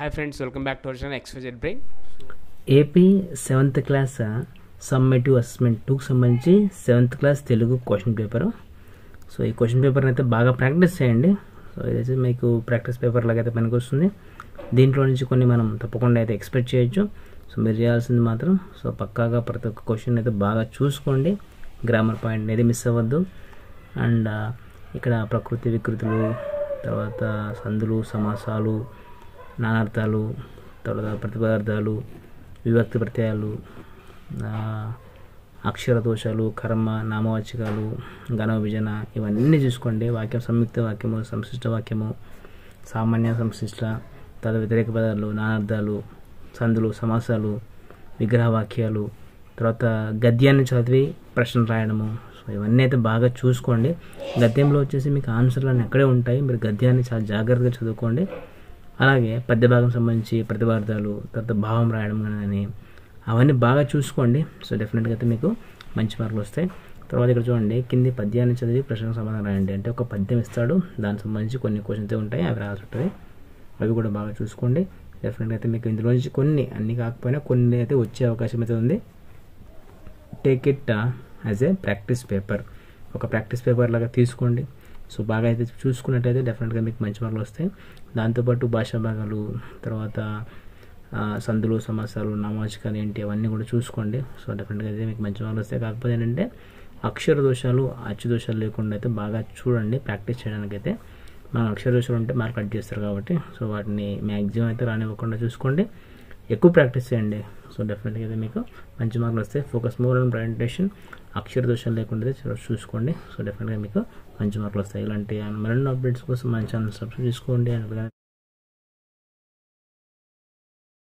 Hi friends, welcome back to our channel XYZ Brain. AP 7th class summative assessment 2కి సంబంధించి 7th class Telugu question paper. So ఈ question పేపర్ని అయితే బాగా practice చేయండి. సో ఇదైతే మీకు ప్రాక్టీస్ పేపర్ లాగా అయితే పనికి వస్తుంది. దీంట్లో నుంచి కొన్ని మనం తప్పకుండా అయితే ఎక్స్పెక్ట్ చేయొచ్చు. సో మీరు చేయాల్సింది మాత్రం సో పక్కాగా ప్రతి ఒక్క క్వశ్చన్ అయితే బాగా చూసుకోండి. గ్రామర్ పాయింట్ అనేది మిస్ అవ్వద్దు. అండ్ ఇక్కడ ప్రకృతి వికృతులు, తర్వాత సందులు, సమాసాలు, నానార్థాలు, తర్వాత ప్రతిపదార్థాలు, విభక్తి ప్రత్యయాలు, అక్షర దోషాలు, కర్మ, నామవాచకాలు, ఘన విభజన ఇవన్నీ చూసుకోండి. వాక్యం సంయుక్త వాక్యము, సంశిష్ట వాక్యము, సామాన్య సంశిష్ట, తర్వాత వ్యతిరేక పదాలు, నానార్థాలు, సందులు, సమాసాలు, విగ్రహ వాక్యాలు, తర్వాత గద్యాన్ని చదివి ప్రశ్నలు రాయడము. సో ఇవన్నీ అయితే బాగా చూసుకోండి. గద్యంలో వచ్చేసి మీకు ఆన్సర్లు అన్నీ అక్కడే ఉంటాయి. మీరు గద్యాన్ని చాలా జాగ్రత్తగా చదువుకోండి. అలాగే పద్య భాగం సంబంధించి ప్రతిపార్థాలు, తర్వాత భావం రాయడం కానీ అవన్నీ బాగా చూసుకోండి. సో డెఫినెట్గా అయితే మీకు మంచి మార్కులు వస్తాయి. తర్వాత ఇక్కడ చూడండి, కింది పద్యాన్ని చదివి ప్రశ్నకు సమాధానం రాయండి. అంటే ఒక పద్యం ఇస్తాడు, దానికి సంబంధించి కొన్ని క్వశ్చన్స్ ఉంటాయి, అవి రాసి ఉంటుంది. అవి కూడా బాగా చూసుకోండి. డెఫినెట్గా అయితే మీకు ఇందులో నుంచి కొన్ని, అన్ని కాకపోయినా కొన్ని అయితే వచ్చే అవకాశం అయితే ఉంది. Take it as a practice paper, ఒక ప్రాక్టీస్ పేపర్ లాగా తీసుకోండి. సో బాగా అయితే చూసుకున్నట్టయితే డెఫినెట్గా మీకు మంచి మార్కులు వస్తాయి. దాంతోపాటు భాషా భాగాలు, తర్వాత సందులు, సమాసాలు, నామవాచకాలు ఏంటి అవన్నీ కూడా చూసుకోండి. సో డెఫినెట్గా అయితే మీకు మంచి మార్కులు వస్తాయి. కాకపోతే ఏంటంటే అక్షర దోషాలు, అచ్చు దోషాలు లేకుండా అయితే బాగా చూడండి. ప్రాక్టీస్ చేయడానికైతే మనం అక్షర దోషాలు ఉంటే మార్క్ కట్ చేస్తారు కాబట్టి సో వాటిని మ్యాక్సిమం అయితే రానివ్వకుండా చూసుకోండి. ఎక్కువ ప్రాక్టీస్ చేయండి. సో డెఫినెట్గా అయితే మీకు మంచి మార్కులు వస్తాయి. ఫోకస్ మోర్ ఆన్ ప్రజెంటేషన్, అక్షర దోషాలు లేకుండా చూసుకోండి. సో డెఫినెట్గా మీకు మంచి మార్కులు వస్తాయి. ఇలాంటి మరిన్ని అప్డేట్స్ కోసం మన ఛానల్ సబ్స్క్రైబ్ చేసుకోండి.